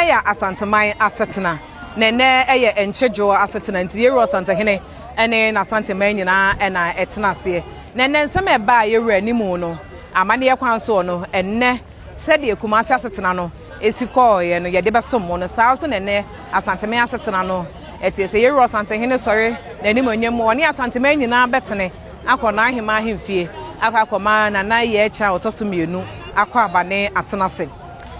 eya Asanteman asetena nene eye enchejo asetena nti yeru Asantehene ene na Asanteman nyina ena etena ase nene nsem eba yeru animu no amane ye kwan so no enne sede Kumasi asetena no esiko ye no ye de besom no saa so nene Asanteman asetena no etiese yeru Asantehene sori nanimu nyem woni Asanteman nyina betene akona ahima ahimfie akakoma na na ye echa otoso mienu akwa abane atena se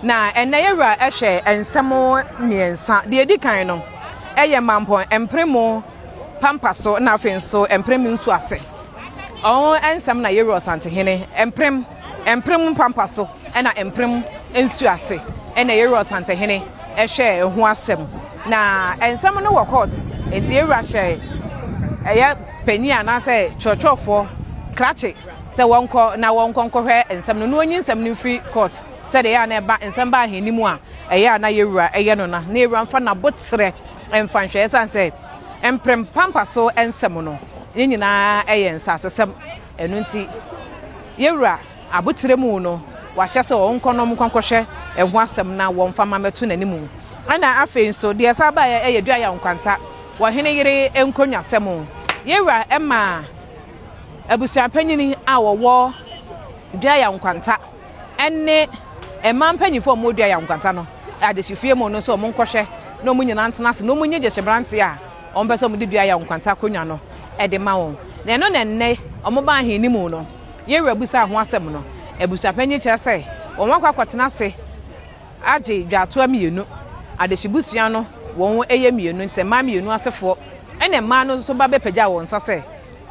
na enne yewura ehwe ensemo miensa de edikan no eye mampon empremo pampaso na afenso emprem nsu ase ensem na yewura Asantehene emprem pampaso na emprem nsu ase ena yewura Asantehene ehwe ehu asem na ensem no wo court enti yewura hye eye pani anase chochofo krache se wonko na wonko nkɔhwɛ ensem no onyi nsem no free court said ya na ba nsem ba ahenimu a eya na yewura eye no na yewura mfa na botre emfa nhwɛ esan sɛ emprem pampa so ensem no nyina eye nsasesem enu nti yewura abotre mu no wahyɛ sɛ wonko no nkɔhwɛ ehu asem na wonfa mameto nanimu ana afei nso de esa ba eye dua ya nkwanta wɔhene yere enkonwa sɛm yewura ema abusia panyini a wɔwɔ dua ya nkwanta enne emman panyifo mo dua ya nkwanta no adehifie mu no so mo nkɔhwɛ na mo nyina ntena se na mo nye gyehyebrante a ɔmo pɛ sɛ mo de dua ya nkwanta konwa no ɛde ma wɔn na ɛno na enne ɔmo ba aheni mu no yewura busa ho asɛm no abusia panyi kyerɛ sɛ wɔn akɔtena se agye dwato amienu adehibusua no wɔn ɛyɛ mienu sɛ ma mienu asefo ɛna ma no so ba bepagya wɔn nsa sɛ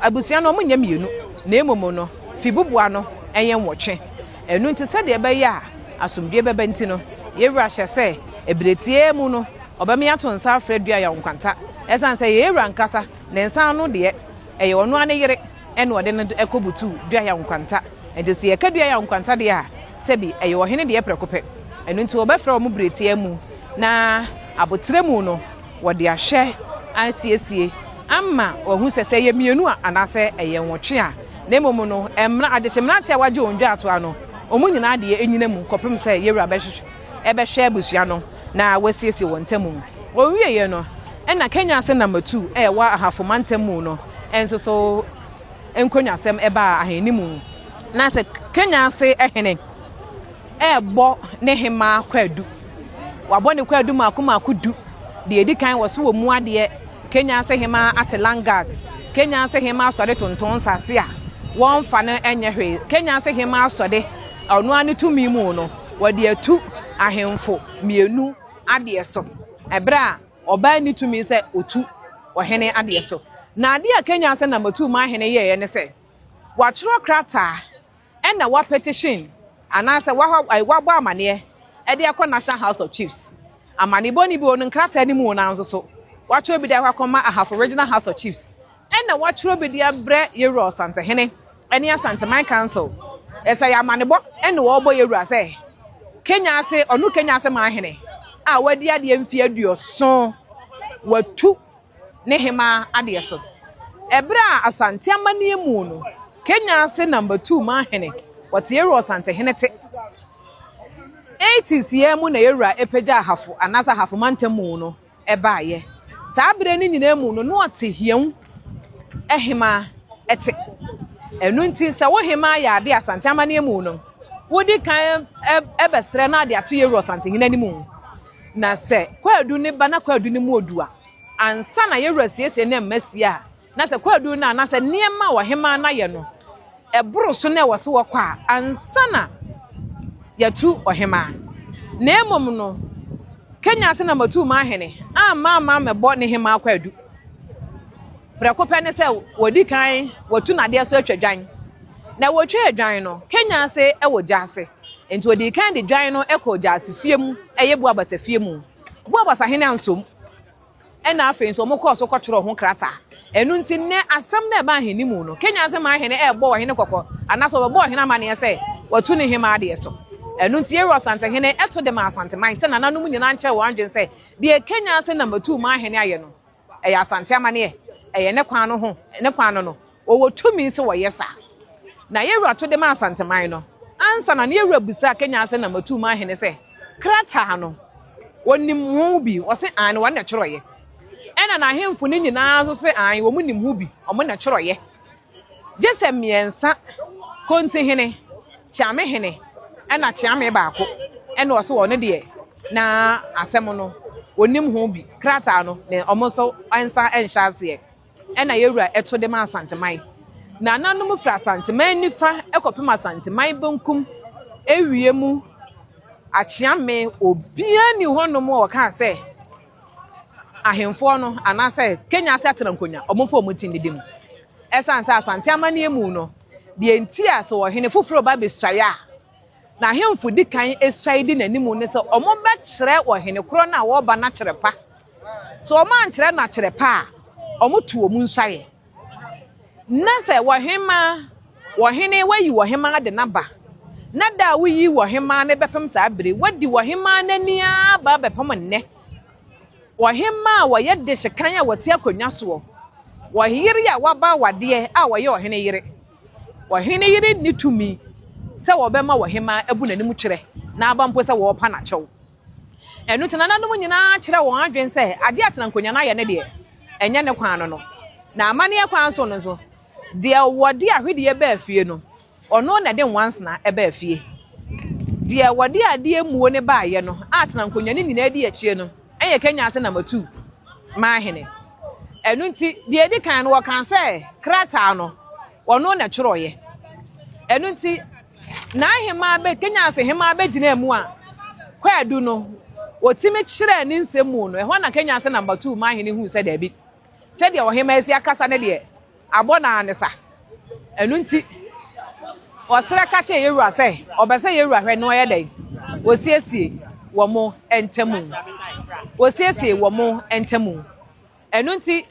abusia no ɔmo nya mienu na emomo no fibubua no ɛyɛ nwɔtwe enu nti sɛ de ɛbɛyɛ a asomdue bɛbɛ nti no yewura hyɛ sɛ ebiretie mu no ɔbɛme ato nsa afrɛ dua ya nkwanta ɛsan sɛ yewura nkasa ne nsa no de ɛyɛ ɔno ane yere ɛna ɔde no ɛkɔbutu dua ya nkwanta ɛde sɛ yɛka dua ya nkwanta de a sɛ bi ɛyɛ ɔhene de ɛprɛkopɛ enu nti ɔbɛfrɛ ɔmo biretie mu na abotre mu no wɔde ahyɛ asiesie ama ohu sese ye mienu anase eye nwotwe a na emomu no emra adehemra tia waje ondwa ato ano omu nyina de enyina mu kopem se yewura behwehwe ebehwe abusua no na wasiesie wontamu owie ye no na Kenyasi number 2 wa ahafomantamu no enso so enkonwasem eba ahenimu na se Kenyasi ehene bo ne hema kwadu wabɔ ne kwadu makomakodu de edikan wo so wo mu ade Kenyasi hema atelangat Kenyasi hema asɔde tonton sase a wɔn fa no enye hwe Kenyasi hema asɔde ɔno ane tumi mu no wɔde atu ahemfo mienu ade so ebra ɔba ni tumi sɛ otu ɔhene ade so na ade a Kenyasi number 2 ma hene ye ne sɛ wɔatwerɛ krata ɛna wa petition anase wabɔ amane ɛde akɔ National House of Chiefs amane boni bi ono krata ni mu na nso so watro bi de akoma ahafo Regional House of Chiefs na watro bi de abre yewura Asantehene ene Asanteman Council esa ya manebo ene wo bo yewura se Kenyasi onu Kenyasi Manhene a wadi ade mfi aduoso watu ne hema ade so ebra Asanteman emu no Kenyasi number 2 Manhene wati yewura Asantehene te 80s ye mu na yewura epeja ahafo anasa ahafo mantamu no eba ye saa bere ni nyina mu no no ɔte hiam ehema ete enu nti sɛ wo hema ya ade Asanteman emu no wodi kan ebesre na ade ato yewura Asantehene animu na sɛ kwadu ne ba na kwadu ne mu odua ansa na yewura siesie na mmasia na sɛ kwadu na sɛ niema wo hema na ye no eboro so na ɛwɔ so wɔkɔ a ansa na yatu ohema na emom no Kenyasi number 2 Manhene ama mebɔ ne hema akwadu prekope ne sɛ wodi kan watu na de so atwadwan na wotwe adwan no Kenyasi ɛwɔ Jase enti wodi kan de dwan no ɛkɔ Jase fie mu ɛyɛ bu abasa fie mu bu abasa hene ansom ɛna afei nso mo kɔ so kɔtwerɛ ho krata enu nti ne asam na ɛba aheni mu no Kenyasi Manhene ɛbɔ ɔhene kɔkɔ anaso ɔbɔ ɔhene amane sɛ watu ne hema ade so enu nti yewura Asantehene eto de ma Asanteman se na nanom nyina nkyɛ wɔandwen sɛ de Kenyasi number 2 Manhene ayɛ no ɛyɛ Asanteman ɛyɛ ne kwan no ho ne kwan no ɔwɔ tumi se wɔyɛ sa na yewura to de ma Asanteman no ansa na yewura busa Kenyasi number 2 Manhene sɛ krata no wonim ho bi wo se an wo na kyerɛye ɛna na ahemfo ne nyinaa so se an wo munim ho bi o mo na kyerɛye gese miensa Kontihene Chiamehene ɛna Chiame baako ɛna wo se wo ne de na asɛm no onim ho bi krata no ne omo so ansa enhyase ɛna yewura ɛto de ma Asanteman na nanom fra Asanteman nifa ekopem Asanteman benkum ewie mu Achiame obia ni honom wo ka se ahemfo no anase Kenyasi atrankonya omofo omutindidem esanse Asanteman emu no de entia so wo hene foforo ba besua na ahemfo di kan esuai di nanimu ne se omo be kyerɛ wo hene kro na wo ba na kyerɛ pa so omo ankyerɛ na kyerɛ pa omo tu omu nsuaye na se wo hene wayi wo hema de na ba na da wo yi wo hema ne bepem sa abere wadi wo hema nania ba bepem nne wo hema wo ye de hyekan a wote akonwa so wo yire ya waba wade a wo ye wo hene yire ni tumi se wo be ma wo hema abu nanim kyerɛ na aba mpo se wo pa na kyɛw enu tena nanom nyina kyerɛ wo adwen se ade atena nkonya na ye ne de enye ne kwan no na amane kwan so no so de wode ahwede ba afie no ono na de once na eba afie de wode ade emuo ne ba ye no atena nkonya ne nyina di akie no enye Kenyasi number 2 Manhene enu nti de edi kan no wo kan se krata no ono na kyerɛye enu nti na hema be Kenyasi hema be gina mu a kwadu no otime kyerɛ ne nsɛmu no ehɔ na Kenyasi number 2 Manhene hu sɛ da bi sɛ de wo hema esi akasa ne de abɔ na anesa enu nti osere ka che yewura sɛ obese yewura hwɛ no yɛ dai osiesie wo mo entamu enu nti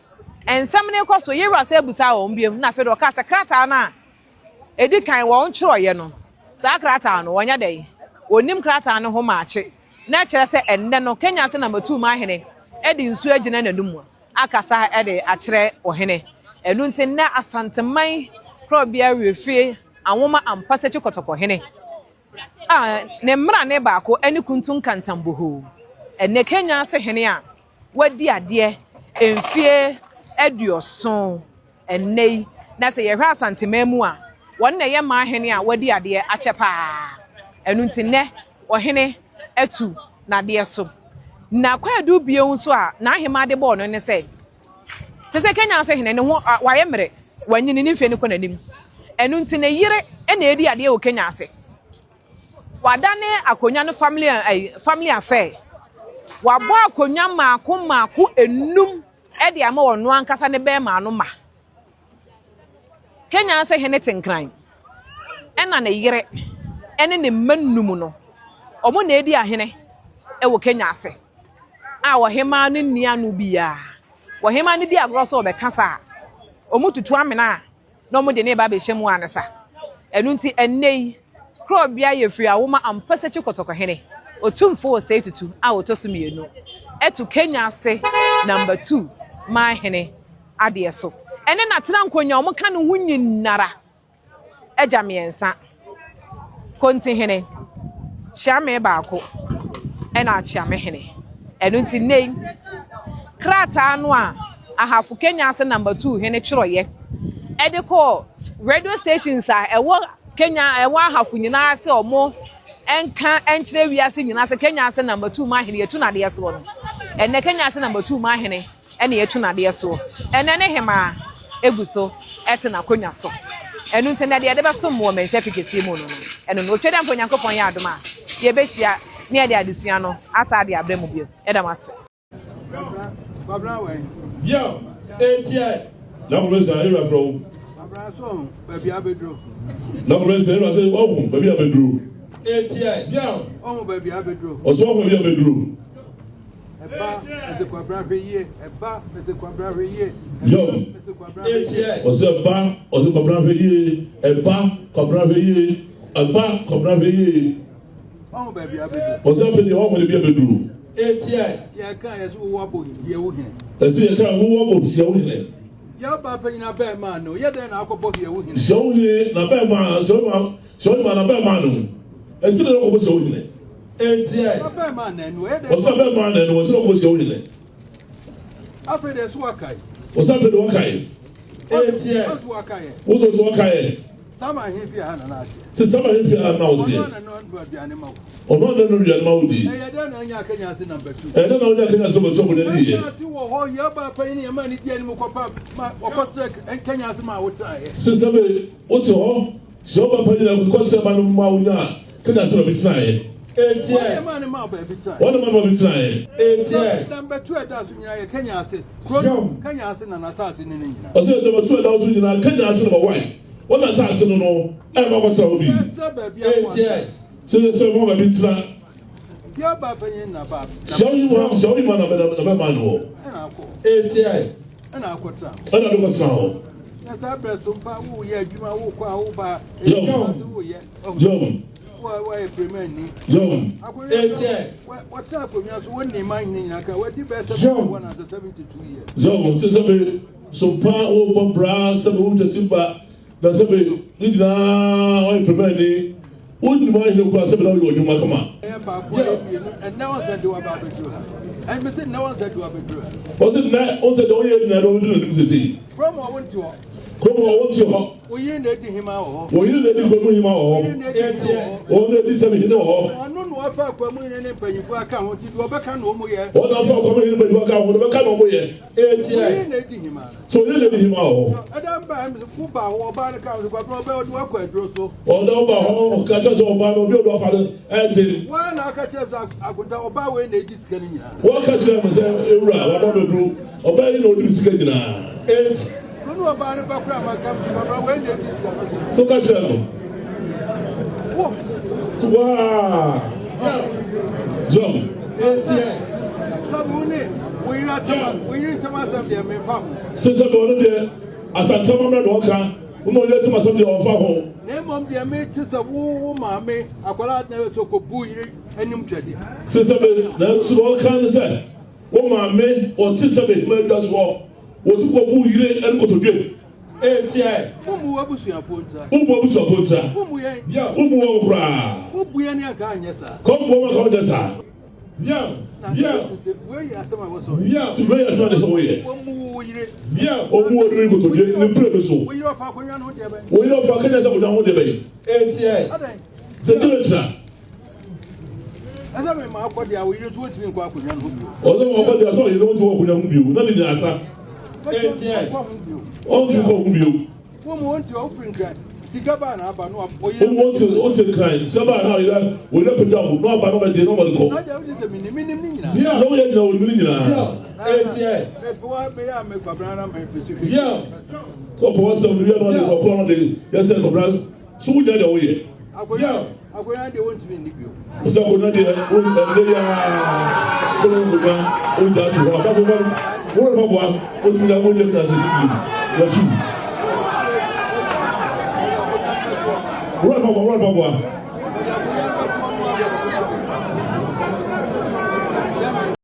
ensam ne kɔ so yewura sɛ busa wo mbiem na fe do ka sɛ krata na edi kan wo nkyerɛye no sa krata no wonya dai onim krata no ho maache na kyerɛ sɛ enne no Kenyasi number 2 Manhene edi nsu agina nanum akasa ede akyerɛ ohene enu nti na Asanteman probia refie anwoma ampase chikotoko hene ne mra ne baako ani kuntun kantamboho enne Kenyasi hene a wadi ade emfie aduoson ennei na se ye hwa Asanteman mu a won na ye Manhene a wadi ade achepa enu nti ne ohene atu na de so na kwadu bie nso a na ahema de bɔ no ne se Kenyasi hene ne ho waye mre wanyini ne mfe ne kɔ nanim enu nti ne yire na edi ade o Kenyasi wadane akonya no family affair wabɔ akonya maako enum edi ama wono ankasa ne be ma no ma Kenyasi hene tenkran ena ne yire ene ne mannum no omo na edi ahene wo Kenyasi a wo hema no nia no bia wo hema ne di agro so obekasa omututu amena na omo de ne ba be hyemu anesa enu nti ennei kro bia ye firi awoma ampase chikotoko hene Otumfuo Osei Tutu a otosumienu etu Kenyasi number 2 Manhene ade so ene na tena nkonya omo ka no hu nyinara eja miensa Kontihene Chiame baako ena Chiamehene enu nti nei krata anu a ahafu Kenyasi number 2 hene kyerɛye ediko radio stations a ewo Kenya ewo ahafu nyina se omo enka enkyerɛ wiase nyina se Kenyasi number 2 Manhene yetu na de so no enne Kenyasi number 2 Manhene ene yetu na de so enne ne hema eguso ete na konya so enu nti na de be so mo menhye fikesi mu no enu no tweda mponyankopon ya adoma ye behia ne ye de adusua no asa de abremu bio edamase Babra way. Yo, ATI. No reason I from. Babra so baby abedro. No reason I say oh baby abedro. ATI. Yo, oh baby abedro. Oso baby abedro. Eba ese kwabra hweye, eba ese kwabra hweye. Yo, ATI. Oso kwabra hweye, eba kwabra hweye, eba kwabra hweye. Oh baby abedro. Oso baby abedro. ATI. Ya kan yesu wo bo ye wo hin. Esi ya kan wo bo si ya wo hin. Ya ba pe na be ma no, ye den na akobo ye wo hin. So hin na be ma, so ma na be ma no. Esi na ko bo so hin. Etia. Papa man and where they Was a man and was almost the only. after the Swakai. Was after the Wakai. Etia. Was also Wakai. Some are here and I. To some of you are now here. Or not the Maudi. I don't know Kenyasi number 2. I don't know that Kenyasi number 2 with any. Sister, what's your home? Show up a customary Mauna. Kenyasi of its nine. One of my its nine. Number 2 doesn't Kenyasi. Kenyasi and Assassin. I said there were 2,000 in Kenyasi number 1. What does Assassin know? I'm about to be. So there's a moment in time. Show you man of the man. And I'll quote some. I don't know what's now. That's our best so far. Who yet you are who by Young. Why a premier? Young. What type of yours one name mining? I can what the best of 172 years. Young, says so far over brass, some room to timber. That's a bit. Did not prepare. Wouldn't mind you cross about your Makama. And no one said do about the drill. And we said no one said do about the drill. Was it not also the only thing I don't do the city? From I went to Come on, what's your we didn't let him out. well, you didn't go him out. Only this I know. I don't know if I come in and pay you for account to go back and home yet. What I'm coming in with account with a come away. Him out. So you let him out. I don't buy him the football or buy the account of Robert Walker Drosso. Or no, but catches on by no build off and why not catch us? I could tell about when they just getting what catch them as a whatever group, obey no discussion. No about the background, I come to when they discuss. Look at them. Wow. Jump. We need to myself there, my family. Since I'm going there, Asanteman Walker, who know let to myself the offer home. Name of their mate is a woo, mammy, I call out never took a booy and him teddy. Since I'm to all kinds of say, oh, my man, or Tisabit made us walk. What to go booy and go to get. Whom was your phone? Who was your phone? Whom we ain't. Who will cry? Who we any guy, yes, sir. Come over, come sir. Yeah. Where you asked my was yeah. To play as well as away. Yeah. Oh, what do we go to get in the previous one? We don't fuck us up down the bay. Senator. As I remember, what they are, we just want to go up with young. Although what they are, so you don't walk with young view. Not in the answer. All to go with you. Who want to offering cry? Sigabana, but no, who want to cry? Sabana, we don't put down, no, but nobody nobody call. Yeah, no, yet no, we yeah. So, for us, we are not upon the yes, so we did away. I'm going to want to be in the view. So, I'm going to run,